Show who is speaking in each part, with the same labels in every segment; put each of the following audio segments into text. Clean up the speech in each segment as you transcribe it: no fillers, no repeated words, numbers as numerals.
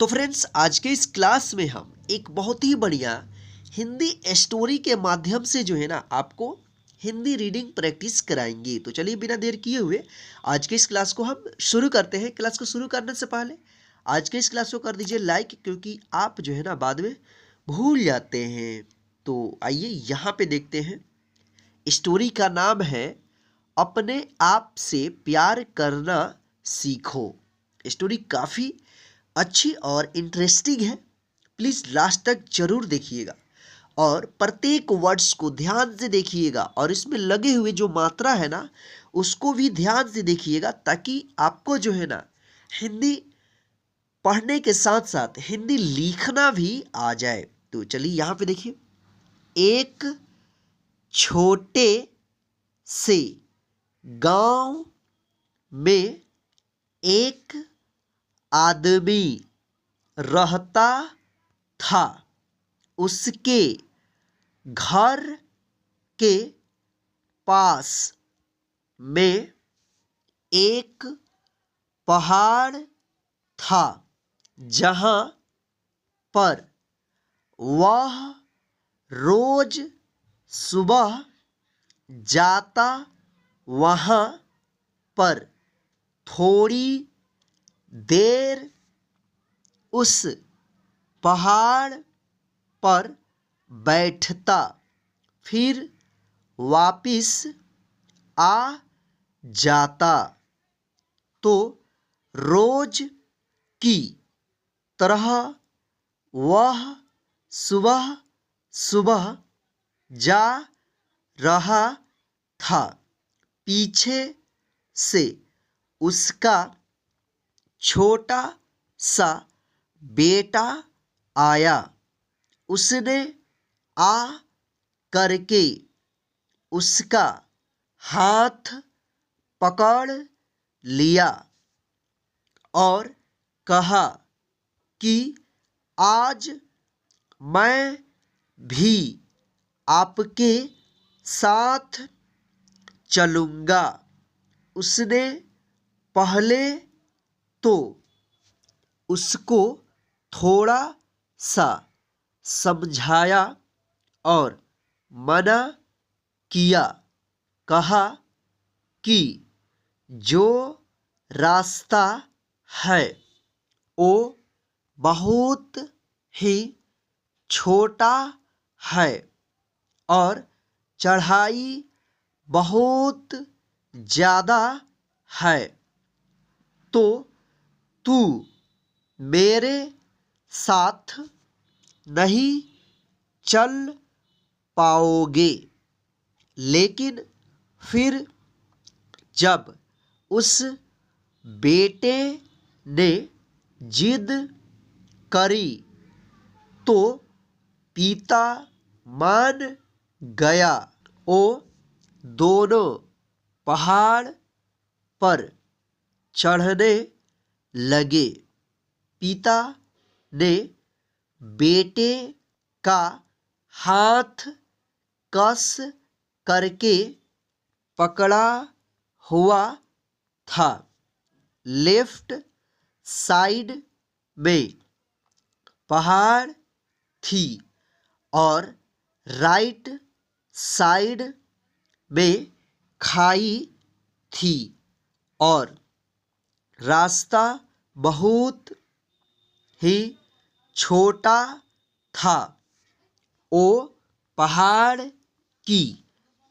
Speaker 1: तो फ्रेंड्स, आज के इस क्लास में हम एक बहुत ही बढ़िया हिंदी स्टोरी के माध्यम से जो है ना आपको हिंदी रीडिंग प्रैक्टिस कराएंगे। तो चलिए बिना देर किए हुए आज के इस क्लास को हम शुरू करते हैं। क्लास को शुरू करने से पहले आज के इस क्लास को कर दीजिए लाइक, क्योंकि आप जो है ना बाद में भूल जाते हैं। तो आइए यहाँ पे देखते हैं। स्टोरी का नाम है अपने आप से प्यार करना सीखो। स्टोरी काफ़ी अच्छी और इंटरेस्टिंग है। प्लीज़ लास्ट तक जरूर देखिएगा और प्रत्येक वर्ड्स को ध्यान से देखिएगा और इसमें लगे हुए जो मात्रा है ना उसको भी ध्यान से देखिएगा, ताकि आपको जो है ना हिंदी पढ़ने के साथ साथ हिंदी लिखना भी आ जाए। तो चलिए यहाँ पे देखिए। एक छोटे से गांव में एक आदमी रहता था। उसके घर के पास में एक पहाड़ था, जहाँ पर वह रोज सुबह जाता। वहाँ पर थोड़ी देर उस पहाड़ पर बैठता, फिर वापिस आ जाता। तो रोज की तरह वह सुबह सुबह जा रहा था। पीछे से उसका छोटा सा बेटा आया। उसने आ करके उसका हाथ पकड़ लिया और कहा कि आज मैं भी आपके साथ चलूँगा। उसने पहले तो उसको थोड़ा सा समझाया और मना किया। कहा कि जो रास्ता है वो बहुत ही छोटा है और चढ़ाई बहुत ज़्यादा है। तो तू मेरे साथ नहीं चल पाओगे। लेकिन फिर जब उस बेटे ने जिद करी तो पिता मान गया। वो दोनों पहाड़ पर चढ़ने लगे। पिता ने बेटे का हाथ कस करके पकड़ा हुआ था। लेफ्ट साइड में पहाड़ थी और राइट साइड में खाई थी और रास्ता बहुत ही छोटा था। वो पहाड़ की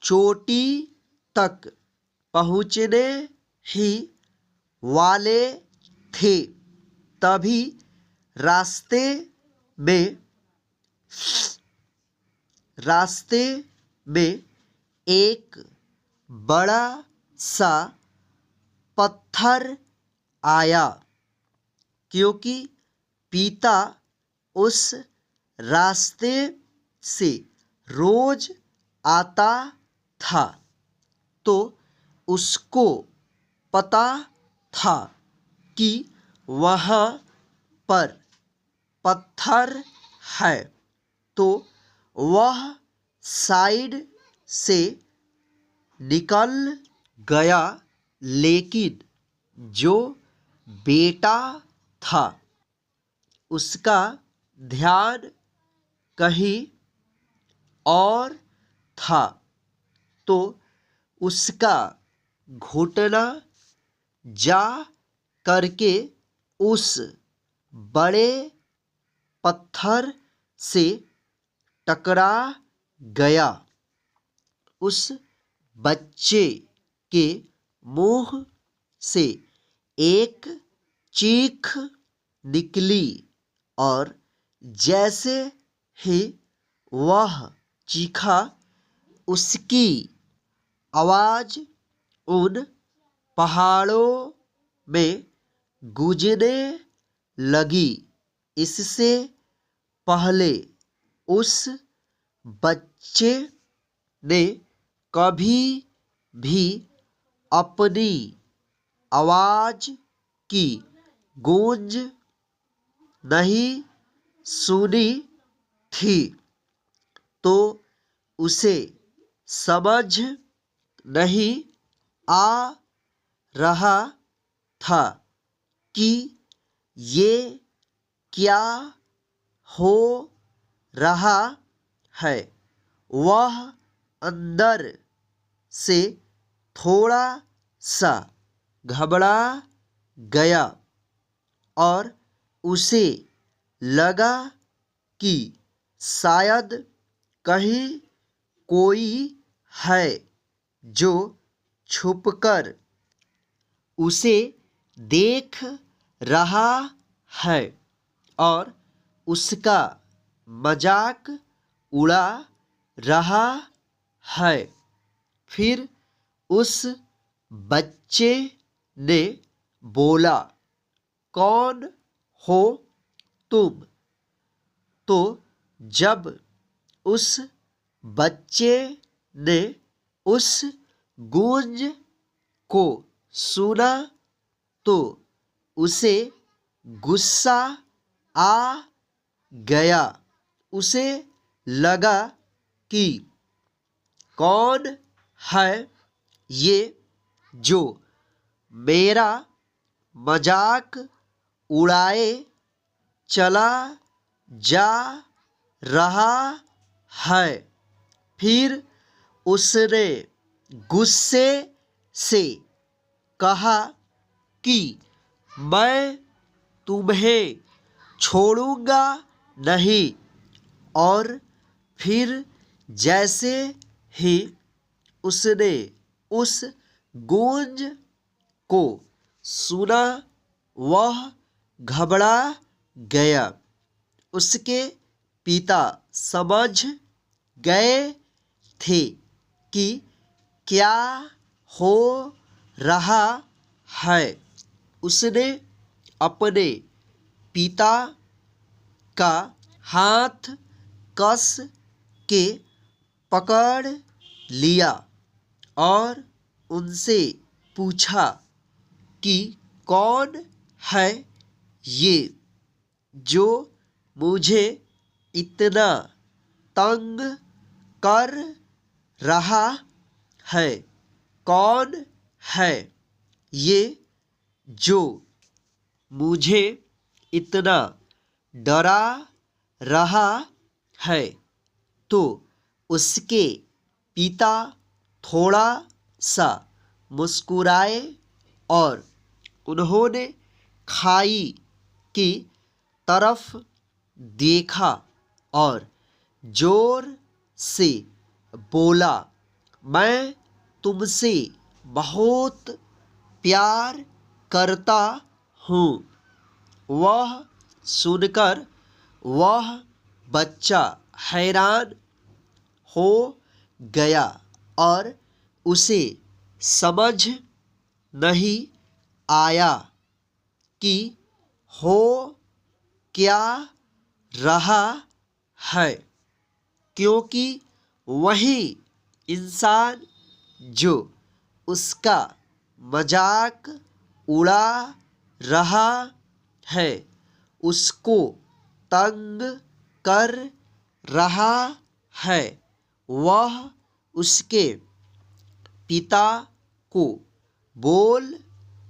Speaker 1: चोटी तक पहुँचने ही वाले थे, तभी रास्ते में एक बड़ा सा पत्थर आया। क्योंकि पिता उस रास्ते से रोज आता था, तो उसको पता था कि वहाँ पर पत्थर है। तो वह साइड से निकल गया। लेकिन जो बेटा था उसका ध्यान कहीं और था तो उसका घुटना जा करके उस बड़े पत्थर से टकरा गया। उस बच्चे के मुंह से एक चीख निकली और जैसे ही वह चीखा उसकी आवाज़ उन पहाड़ों में गूंजने लगी। इससे पहले उस बच्चे ने कभी भी अपनी आवाज़ की गूंज नहीं सुनी थी तो उसे समझ नहीं आ रहा था कि ये क्या हो रहा है। वह अंदर से थोड़ा सा घबरा गया और उसे लगा कि शायद कहीं कोई है जो छुपकर उसे देख रहा है और उसका मजाक उड़ा रहा है। फिर उस बच्चे ने बोला, कौन हो तुम? तो जब उस बच्चे ने उस गूंज को सुना तो उसे गुस्सा आ गया। उसे लगा कि कौन है ये जो मेरा मजाक उड़ाए चला जा रहा है। फिर उसने गुस्से से कहा कि मैं तुम्हें छोड़ूंगा नहीं। और फिर जैसे ही उसने उस गूंज को सुना वह घबरा गया। उसके पिता समझ गए थे कि क्या हो रहा है। उसने अपने पिता का हाथ कस के पकड़ लिया और उनसे पूछा कि कौन है ये जो मुझे इतना तंग कर रहा है? कौन है ये जो मुझे इतना डरा रहा है? तो उसके पिता थोड़ा सा मुस्कुराए और उन्होंने खाई की तरफ देखा और जोर से बोला, मैं तुमसे बहुत प्यार करता हूँ। वह सुनकर वह बच्चा हैरान हो गया और उसे समझ नहीं आया कि हो क्या रहा है, क्योंकि वही इंसान जो उसका मजाक उड़ा रहा है उसको तंग कर रहा है, वह उसके पिता को बोल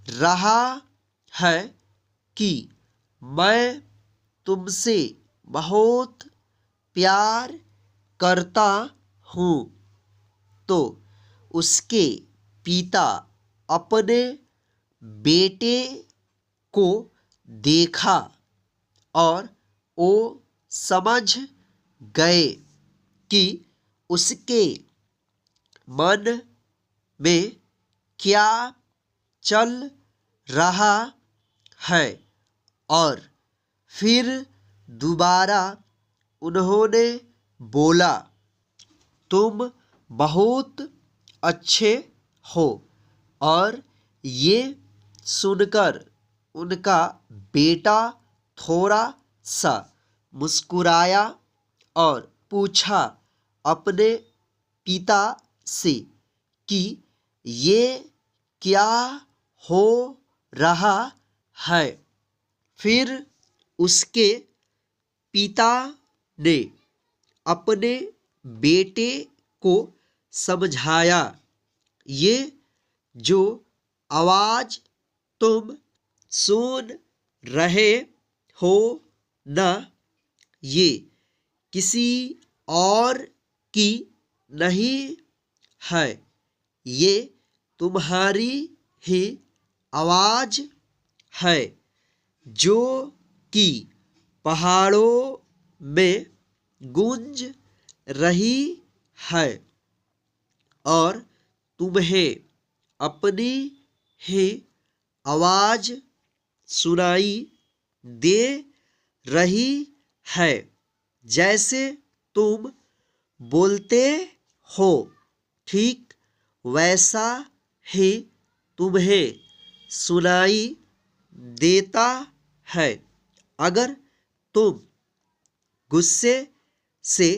Speaker 1: रहा है कि मैं तुमसे बहुत प्यार करता हूँ। तो उसके पिता अपने बेटे को देखा और वो समझ गए कि उसके मन में क्या चल रहा है और फिर दोबारा उन्होंने बोला, तुम बहुत अच्छे हो। और ये सुनकर उनका बेटा थोड़ा सा मुस्कुराया और पूछा अपने पिता से कि ये क्या हो रहा है। फिर उसके पिता ने अपने बेटे को समझाया, ये जो आवाज़ तुम सुन रहे हो ना, ये किसी और की नहीं है, ये तुम्हारी ही आवाज़ है जो कि पहाड़ों में गूंज रही है और तुम्हें अपनी ही आवाज़ सुनाई दे रही है। जैसे तुम बोलते हो ठीक वैसा ही तुम्हें सुनाई देता है। अगर तुम गुस्से से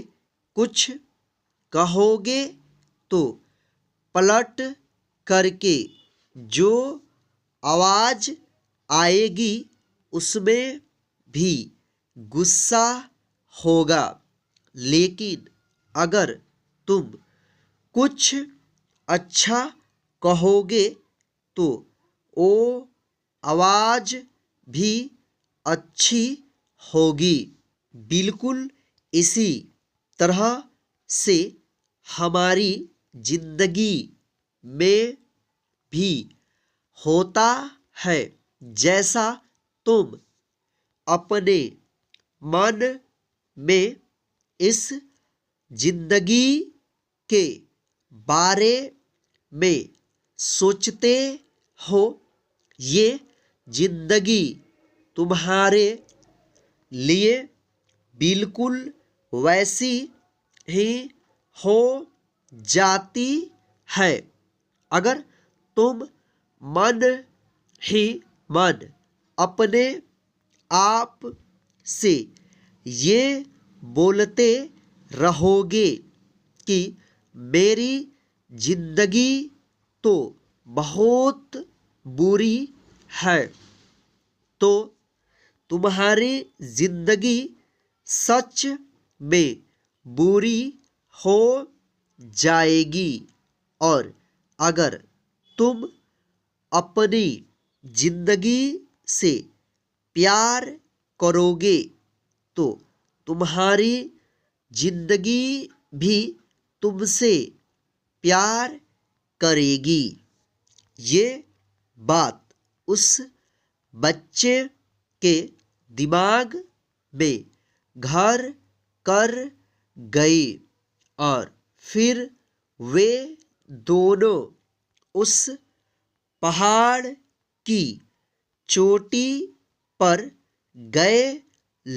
Speaker 1: कुछ कहोगे तो पलट करके जो आवाज़ आएगी उसमें भी गुस्सा होगा। लेकिन अगर तुम कुछ अच्छा कहोगे तो वो आवाज़ भी अच्छी होगी। बिल्कुल इसी तरह से हमारी जिंदगी में भी होता है। जैसा तुम अपने मन में इस जिंदगी के बारे में सोचते हो, ये जिंदगी तुम्हारे लिए बिल्कुल वैसी ही हो जाती है। अगर तुम मन ही मन अपने आप से ये बोलते रहोगे कि मेरी जिंदगी तो बहुत बुरी है, तो तुम्हारी जिंदगी सच में बुरी हो जाएगी। और अगर तुम अपनी जिंदगी से प्यार करोगे तो तुम्हारी जिंदगी भी तुमसे प्यार करेगी। ये बात उस बच्चे के दिमाग में घर कर गई और फिर वे दोनों उस पहाड़ की चोटी पर गए।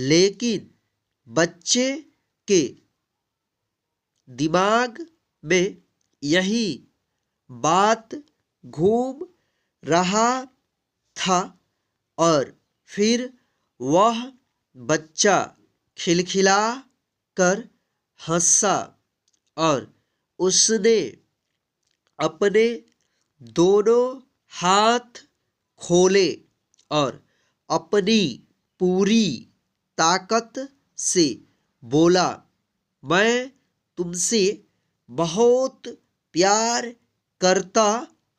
Speaker 1: लेकिन बच्चे के दिमाग में यही बात घूम रहा था और फिर वह बच्चा खिलखिला कर हंसा और उसने अपने दोनों हाथ खोले और अपनी पूरी ताकत से बोला, मैं तुमसे बहुत प्यार करता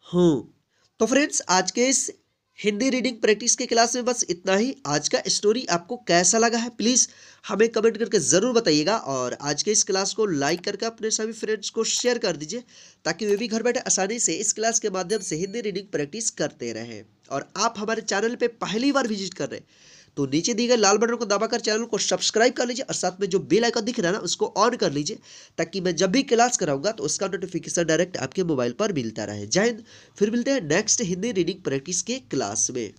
Speaker 1: हूँ। तो फ्रेंड्स, आज के इस हिंदी रीडिंग प्रैक्टिस के क्लास में बस इतना ही। आज का स्टोरी आपको कैसा लगा है प्लीज़ हमें कमेंट करके ज़रूर बताइएगा, और आज के इस क्लास को लाइक करके अपने सभी फ्रेंड्स को शेयर कर दीजिए ताकि वे भी घर बैठे आसानी से इस क्लास के माध्यम से हिंदी रीडिंग प्रैक्टिस करते रहें। और आप हमारे चैनल पे पहली बार विजिट कर रहे हैं तो नीचे दिए गए लाल बटन को दबाकर चैनल को सब्सक्राइब कर लीजिए, और साथ में जो बेल आइकन दिख रहा है ना उसको ऑन कर लीजिए ताकि मैं जब भी क्लास कराऊंगा तो उसका नोटिफिकेशन डायरेक्ट आपके मोबाइल पर मिलता रहे। जय हिंद, फिर मिलते हैं नेक्स्ट हिंदी रीडिंग प्रैक्टिस के क्लास में।